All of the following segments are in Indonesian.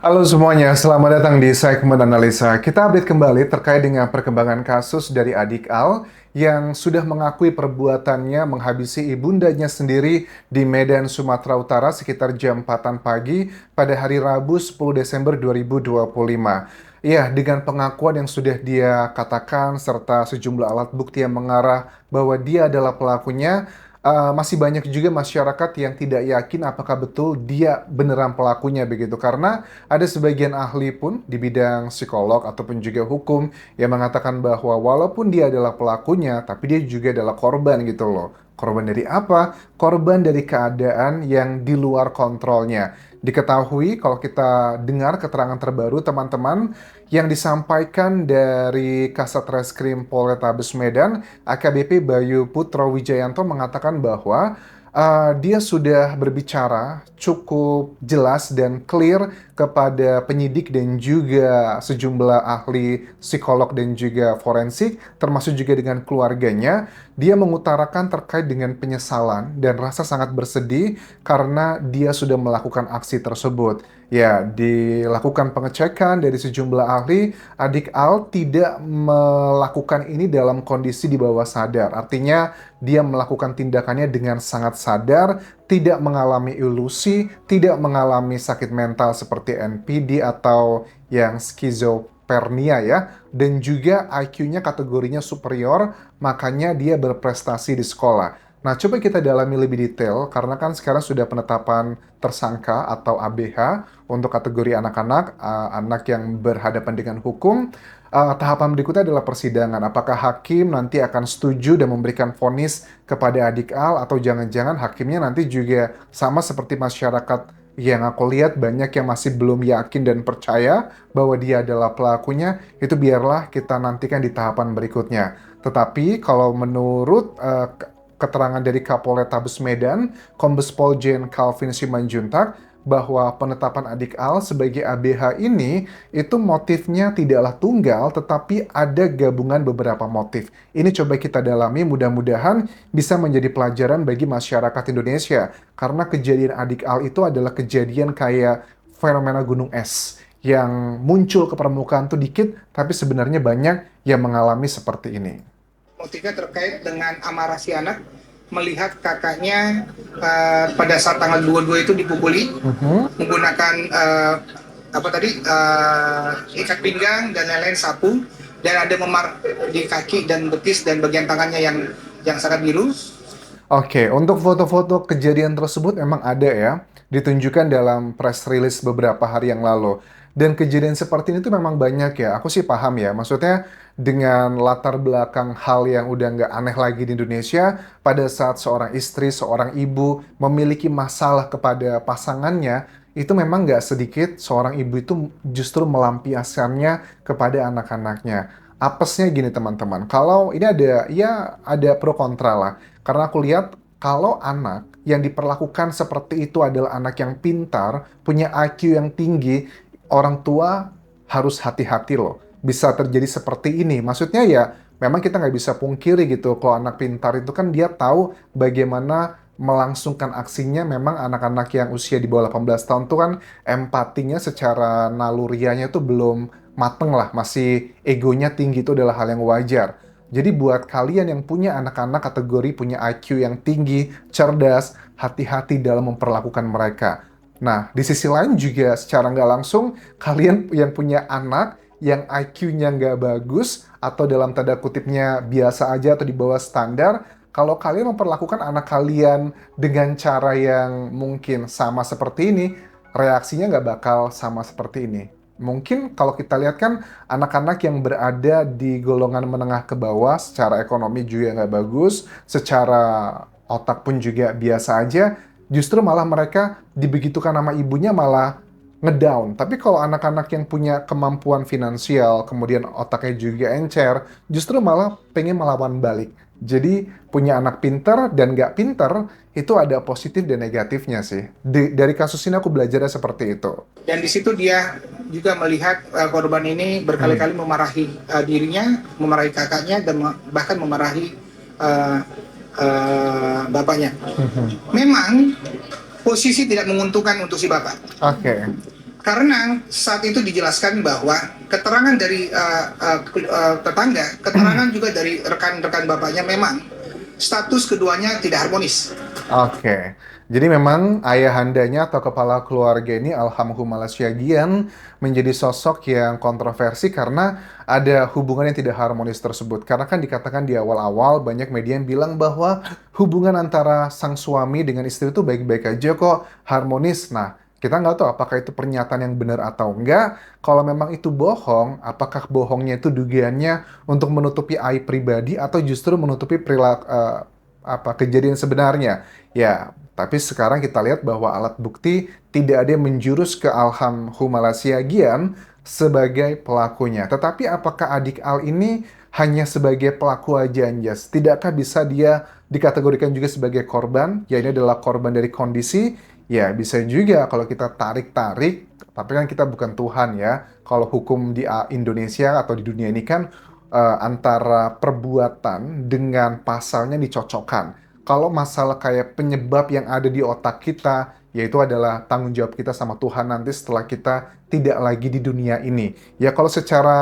Halo semuanya, selamat datang di segmen analisa. Kita update kembali terkait dengan perkembangan kasus dari adik Al yang sudah mengakui perbuatannya menghabisi ibundanya sendiri di Medan, Sumatera Utara sekitar jam 4 pagi pada hari Rabu 10 Desember 2025. Ya, dengan pengakuan yang sudah dia katakan serta sejumlah alat bukti yang mengarah bahwa dia adalah pelakunya, masih banyak juga masyarakat yang tidak yakin apakah betul dia beneran pelakunya begitu. Karena ada sebagian ahli pun di bidang psikolog ataupun juga hukum yang mengatakan bahwa walaupun dia adalah pelakunya, tapi dia juga adalah korban gitu loh. Korban dari apa? Korban dari keadaan yang di luar kontrolnya. Diketahui kalau kita dengar keterangan terbaru teman-teman yang disampaikan dari Kasat Reskrim Polrestabes Medan, AKBP Bayu Putro Wijayanto mengatakan bahwa dia sudah berbicara cukup jelas dan clear kepada penyidik dan juga sejumlah ahli psikolog dan juga forensik, termasuk juga dengan keluarganya. Dia mengutarakan terkait dengan penyesalan dan rasa sangat bersedih karena dia sudah melakukan aksi tersebut. Ya, dilakukan pengecekan dari sejumlah ahli, adik Al tidak melakukan ini dalam kondisi di bawah sadar. Artinya, dia melakukan tindakannya dengan sangat sadar, tidak mengalami ilusi, tidak mengalami sakit mental seperti NPD atau yang skizofrenia ya, dan juga IQ-nya kategorinya superior, makanya dia berprestasi di sekolah. Nah, coba kita dalami lebih detail, karena kan sekarang sudah penetapan tersangka atau ABH untuk kategori anak-anak, anak yang berhadapan dengan hukum. Tahapan berikutnya adalah persidangan. Apakah hakim nanti akan setuju dan memberikan vonis kepada adik Al, atau jangan-jangan hakimnya nanti juga sama seperti masyarakat yang aku lihat banyak yang masih belum yakin dan percaya bahwa dia adalah pelakunya, itu biarlah kita nantikan di tahapan berikutnya. Tetapi kalau menurut keterangan dari Kapolres Medan, Kombes Pol Jen Calvin Simanjuntak, bahwa penetapan adik Al sebagai ABH ini itu motifnya tidaklah tunggal tetapi ada gabungan beberapa motif. Ini coba kita dalami, mudah-mudahan bisa menjadi pelajaran bagi masyarakat Indonesia karena kejadian adik Al itu adalah kejadian kayak fenomena gunung es yang muncul ke permukaan tuh dikit tapi sebenarnya banyak yang mengalami seperti ini. Motifnya terkait dengan amarah si anak melihat kakaknya pada saat tanggal 22 itu dipukuli Mhm. menggunakan ikat pinggang dan lain-lain, sapu, dan ada memar di kaki dan betis dan bagian tangannya yang sangat biru. Oke, untuk foto-foto kejadian tersebut memang ada ya, ditunjukkan dalam press release beberapa hari yang lalu. Dan kejadian seperti ini tuh memang banyak ya, aku sih paham ya. Maksudnya dengan latar belakang hal yang udah nggak aneh lagi di Indonesia, pada saat seorang istri, seorang ibu memiliki masalah kepada pasangannya, itu memang nggak sedikit seorang ibu itu justru melampiaskannya kepada anak-anaknya. Apesnya gini teman-teman, kalau ini ada, ya ada pro kontra lah. Karena aku lihat kalau anak yang diperlakukan seperti itu adalah anak yang pintar, punya IQ yang tinggi, orang tua harus hati-hati loh. Bisa terjadi seperti ini. Maksudnya ya, memang kita nggak bisa pungkiri gitu. Kalau anak pintar itu kan dia tahu bagaimana melangsungkan aksinya. Memang anak-anak yang usia di bawah 18 tahun tuh kan empatinya secara nalurianya tuh belum mateng lah. Masih egonya tinggi, itu adalah hal yang wajar. Jadi buat kalian yang punya anak-anak kategori punya IQ yang tinggi, cerdas, hati-hati dalam memperlakukan mereka. Nah, di sisi lain juga secara nggak langsung, kalian yang punya anak yang IQ-nya nggak bagus, atau dalam tanda kutipnya biasa aja atau di bawah standar, kalau kalian memperlakukan anak kalian dengan cara yang mungkin sama seperti ini, reaksinya nggak bakal sama seperti ini. Mungkin kalau kita lihat kan anak-anak yang berada di golongan menengah ke bawah secara ekonomi juga nggak bagus, secara otak pun juga biasa aja, justru malah mereka dibegitukan nama ibunya malah ngedown. Tapi kalau anak-anak yang punya kemampuan finansial, kemudian otaknya juga encer, justru malah pengen melawan balik. Jadi punya anak pinter dan nggak pinter, itu ada positif dan negatifnya sih. Dari kasus ini aku belajarnya seperti itu. Dan di situ dia juga melihat korban ini Hmm. berkali-kali memarahi dirinya, memarahi kakaknya, dan bahkan memarahi bapaknya. Mhm. Memang posisi tidak menguntungkan untuk si bapak, Oke. Karena saat itu dijelaskan bahwa keterangan dari tetangga, keterangan juga dari rekan-rekan bapaknya, memang status keduanya tidak harmonis. Oke, jadi memang ayahandanya atau kepala keluarga ini Alhamdulillah Syagian menjadi sosok yang kontroversi karena ada hubungan yang tidak harmonis tersebut. Karena kan dikatakan di awal-awal banyak media yang bilang bahwa hubungan antara sang suami dengan istri itu baik-baik aja kok, harmonis. Nah, kita nggak tahu apakah itu pernyataan yang benar atau enggak. Kalau memang itu bohong, apakah bohongnya itu dugaannya untuk menutupi aib pribadi atau justru menutupi perilaku kejadian sebenarnya? Ya, tapi sekarang kita lihat bahwa alat bukti tidak ada yang menjurus ke Alham Humalasiagian sebagai pelakunya. Tetapi apakah adik Al ini hanya sebagai pelaku aja, Anjas? Tidakkah bisa dia dikategorikan juga sebagai korban? Ya, ini adalah korban dari kondisi. Ya, bisa juga kalau kita tarik-tarik, tapi kan kita bukan Tuhan ya. Kalau hukum di Indonesia atau di dunia ini kan antara perbuatan dengan pasalnya dicocokkan. Kalau masalah kayak penyebab yang ada di otak kita, yaitu adalah tanggung jawab kita sama Tuhan nanti setelah kita tidak lagi di dunia ini. Ya kalau secara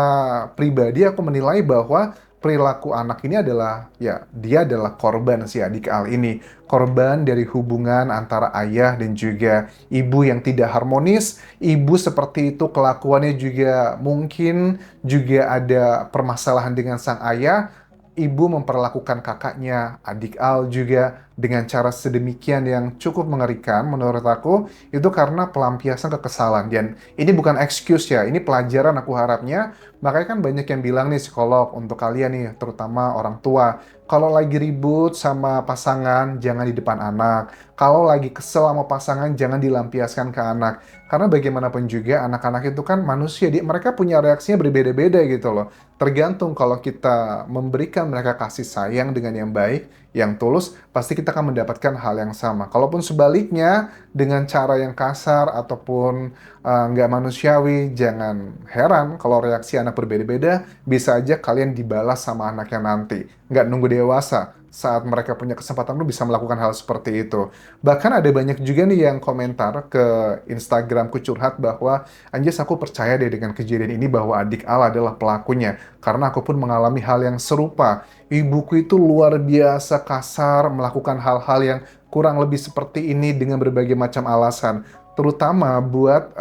pribadi aku menilai bahwa perilaku anak ini adalah, ya dia adalah korban si adik Al ini. Korban dari hubungan antara ayah dan juga ibu yang tidak harmonis. Ibu seperti itu kelakuannya juga mungkin juga ada permasalahan dengan sang ayah. Ibu memperlakukan kakaknya, adik Al juga dengan cara sedemikian yang cukup mengerikan menurut aku, itu karena pelampiasan kekesalan. Dan ini bukan excuse ya, ini pelajaran aku harapnya. Makanya kan banyak yang bilang nih psikolog untuk kalian nih, terutama orang tua. Kalau lagi ribut sama pasangan, jangan di depan anak. Kalau lagi kesel sama pasangan, jangan dilampiaskan ke anak. Karena bagaimanapun juga anak-anak itu kan manusia, mereka punya reaksinya berbeda-beda gitu loh. Tergantung kalau kita memberikan mereka kasih sayang dengan yang baik, yang tulus, pasti kita akan mendapatkan hal yang sama. Kalaupun sebaliknya, dengan cara yang kasar ataupun nggak manusiawi, jangan heran kalau reaksi anak berbeda-beda, bisa aja kalian dibalas sama anaknya nanti. Nggak nunggu dewasa, saat mereka punya kesempatan lu bisa melakukan hal seperti itu. Bahkan ada banyak juga nih yang komentar ke Instagramku curhat bahwa Anjas aku percaya deh dengan kejadian ini bahwa adik Al adalah pelakunya. Karena aku pun mengalami hal yang serupa. Ibuku itu luar biasa kasar, melakukan hal-hal yang kurang lebih seperti ini dengan berbagai macam alasan. Terutama buat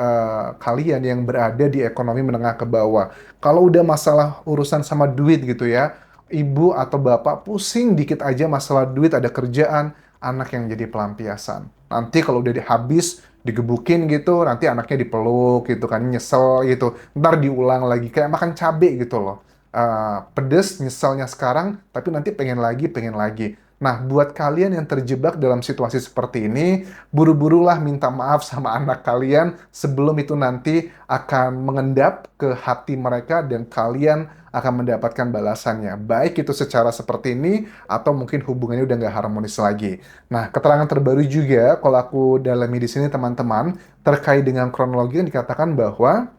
kalian yang berada di ekonomi menengah ke bawah. Kalau udah masalah urusan sama duit gitu ya, ibu atau bapak pusing dikit aja masalah duit, ada kerjaan, anak yang jadi pelampiasan. Nanti kalau udah habis, digebukin gitu, nanti anaknya dipeluk gitu kan, nyesel gitu. Ntar diulang lagi, kayak makan cabe gitu loh. Pedes, nyeselnya sekarang, tapi nanti pengen lagi, pengen lagi. Nah, buat kalian yang terjebak dalam situasi seperti ini, buru-burulah minta maaf sama anak kalian sebelum itu nanti akan mengendap ke hati mereka dan kalian akan mendapatkan balasannya. Baik itu secara seperti ini, atau mungkin hubungannya udah nggak harmonis lagi. Nah, keterangan terbaru juga, kalau aku dalami di sini teman-teman, terkait dengan kronologi yang dikatakan bahwa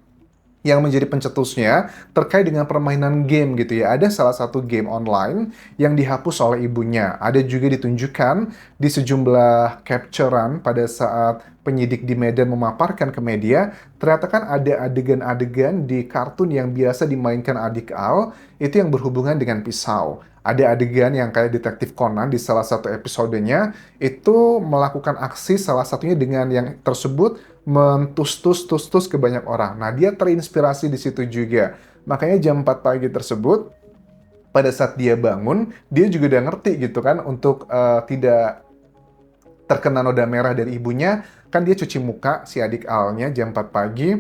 yang menjadi pencetusnya terkait dengan permainan game gitu ya. Ada salah satu game online yang dihapus oleh ibunya. Ada juga ditunjukkan di sejumlah capturean pada saat penyidik di Medan memaparkan ke media, ternyata kan ada adegan-adegan di kartun yang biasa dimainkan adik Al, itu yang berhubungan dengan pisau. Ada adegan yang kayak Detektif Conan di salah satu episodenya, itu melakukan aksi salah satunya dengan yang tersebut mentus-tus ke banyak orang. Nah, dia terinspirasi di situ juga. Makanya jam 4 pagi tersebut, pada saat dia bangun, dia juga udah ngerti gitu kan, untuk tidak terkena noda merah dari ibunya, kan dia cuci muka si adik Alnya jam 4 pagi,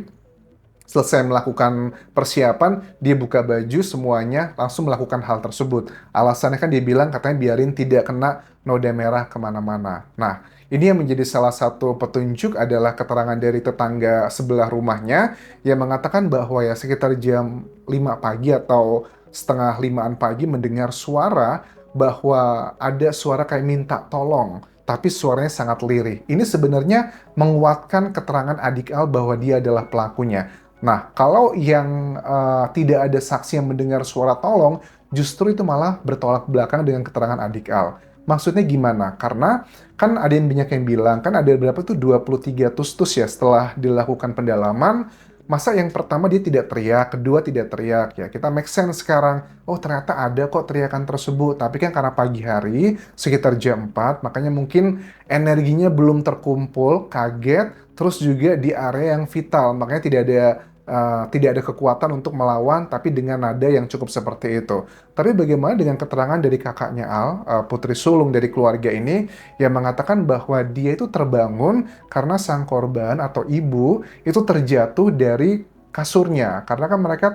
selesai melakukan persiapan, dia buka baju semuanya, langsung melakukan hal tersebut. Alasannya kan dia bilang katanya biarin tidak kena noda merah kemana-mana. Nah, ini yang menjadi salah satu petunjuk adalah keterangan dari tetangga sebelah rumahnya yang mengatakan bahwa ya sekitar jam 5 pagi atau setengah 5-an pagi mendengar suara bahwa ada suara kayak minta tolong. Tapi suaranya sangat lirih. Ini sebenarnya menguatkan keterangan adik Al bahwa dia adalah pelakunya. Nah, kalau yang tidak ada saksi yang mendengar suara tolong, justru itu malah bertolak belakang dengan keterangan adik Al. Maksudnya gimana? Karena kan ada yang banyak yang bilang, kan ada berapa tuh 23 tustus ya setelah dilakukan pendalaman, masa yang pertama dia tidak teriak, kedua tidak teriak ya. Kita make sense sekarang. Oh, ternyata ada kok teriakan tersebut. Tapi kan karena pagi hari, sekitar jam 4, makanya mungkin energinya belum terkumpul, kaget, terus juga di area yang vital. Makanya tidak ada kekuatan untuk melawan, tapi dengan nada yang cukup seperti itu. Tapi bagaimana dengan keterangan dari kakaknya Al, putri sulung dari keluarga ini, yang mengatakan bahwa dia itu terbangun karena sang korban atau ibu itu terjatuh dari kasurnya. Karena kan mereka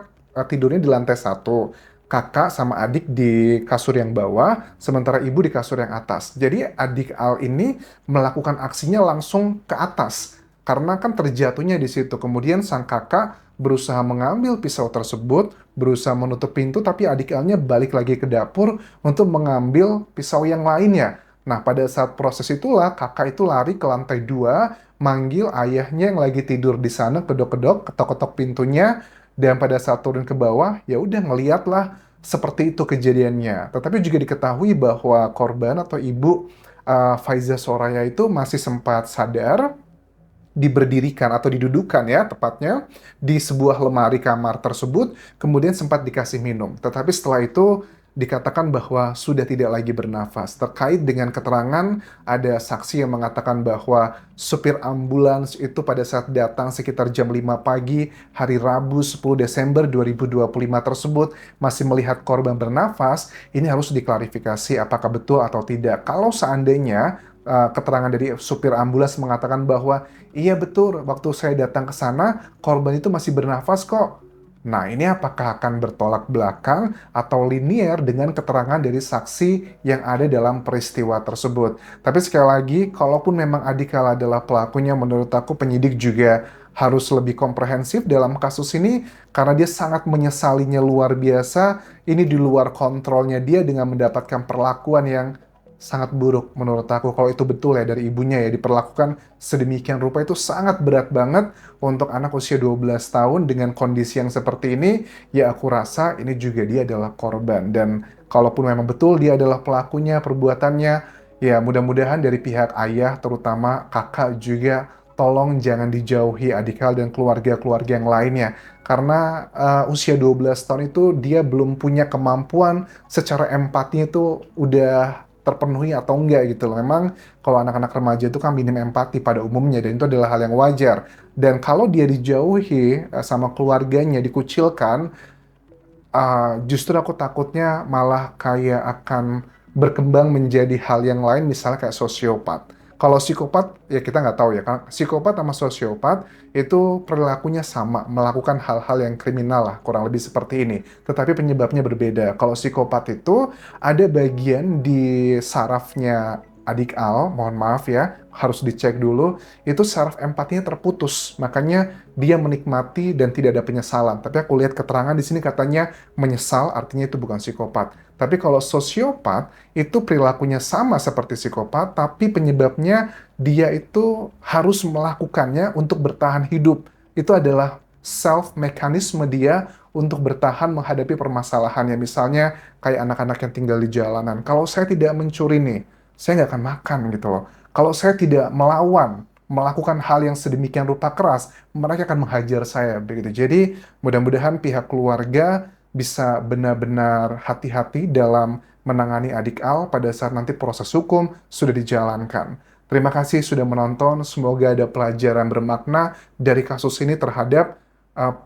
tidurnya di lantai satu. Kakak sama adik di kasur yang bawah, sementara ibu di kasur yang atas. Jadi adik Al ini melakukan aksinya langsung ke atas. Karena kan terjatuhnya di situ. Kemudian sang kakak berusaha mengambil pisau tersebut, berusaha menutup pintu, tapi adik Alnya balik lagi ke dapur untuk mengambil pisau yang lainnya. Nah, pada saat proses itulah kakak itu lari ke lantai 2, manggil ayahnya yang lagi tidur di sana, kedok-kedok, ketok-ketok pintunya, dan pada saat turun ke bawah, ya udah ngeliatlah seperti itu kejadiannya. Tetapi juga diketahui bahwa korban atau ibu Faiza Soraya itu masih sempat sadar, diberdirikan atau didudukan ya tepatnya di sebuah lemari kamar tersebut, kemudian sempat dikasih minum. Tetapi setelah itu dikatakan bahwa sudah tidak lagi bernafas. Terkait dengan keterangan, ada saksi yang mengatakan bahwa supir ambulans itu pada saat datang sekitar jam 5 pagi hari Rabu 10 Desember 2025 tersebut masih melihat korban bernafas. Ini harus diklarifikasi apakah betul atau tidak. Kalau seandainya keterangan dari supir ambulans mengatakan bahwa iya betul, waktu saya datang ke sana, korban itu masih bernafas kok. Nah, ini apakah akan bertolak belakang atau linier dengan keterangan dari saksi yang ada dalam peristiwa tersebut. Tapi sekali lagi, kalaupun memang Adikala adalah pelakunya, menurut aku penyidik juga harus lebih komprehensif dalam kasus ini karena dia sangat menyesalinya luar biasa. Ini di luar kontrolnya dia dengan mendapatkan perlakuan yang sangat buruk menurut aku. Kalau itu betul ya dari ibunya ya, diperlakukan sedemikian rupa, itu sangat berat banget untuk anak usia 12 tahun dengan kondisi yang seperti ini. Ya aku rasa ini juga dia adalah korban, dan kalaupun memang betul dia adalah pelakunya perbuatannya, ya mudah-mudahan dari pihak ayah terutama kakak juga tolong jangan dijauhi Adikal dan keluarga-keluarga yang lainnya. Karena usia 12 tahun itu dia belum punya kemampuan secara empatinya itu udah terpenuhi atau enggak gitu loh. Memang kalau anak-anak remaja itu kan minim empati pada umumnya, dan itu adalah hal yang wajar. Dan kalau dia dijauhi sama keluarganya, dikucilkan, justru aku takutnya malah kayak akan berkembang menjadi hal yang lain, misalnya kayak sosiopat. Kalau psikopat, ya kita nggak tahu ya, karena psikopat sama sosiopat itu perilakunya sama, melakukan hal-hal yang kriminal lah, kurang lebih seperti ini. Tetapi penyebabnya berbeda. Kalau psikopat itu ada bagian di sarafnya adik Al, mohon maaf ya, harus dicek dulu, itu saraf empatinya terputus, makanya dia menikmati dan tidak ada penyesalan. Tapi aku lihat keterangan di sini katanya menyesal, artinya itu bukan psikopat. Tapi kalau sosiopat, itu perilakunya sama seperti psikopat, tapi penyebabnya dia itu harus melakukannya untuk bertahan hidup. Itu adalah self-mekanisme dia untuk bertahan menghadapi permasalahannya. Misalnya kayak anak-anak yang tinggal di jalanan. Kalau saya tidak mencuri nih, saya nggak akan makan gitu loh. Kalau saya tidak melawan, melakukan hal yang sedemikian rupa keras, mereka akan menghajar saya begitu. Jadi mudah-mudahan pihak keluarga bisa benar-benar hati-hati dalam menangani adik Al pada saat nanti proses hukum sudah dijalankan. Terima kasih sudah menonton, semoga ada pelajaran bermakna dari kasus ini terhadap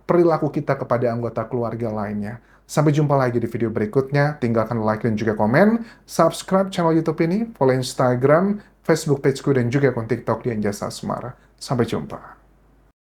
perilaku kita kepada anggota keluarga lainnya. Sampai jumpa lagi di video berikutnya, tinggalkan like dan juga komen, subscribe channel YouTube ini, follow Instagram, Facebook pageku, dan juga akun TikTok di Anjasa Asmara. Sampai jumpa.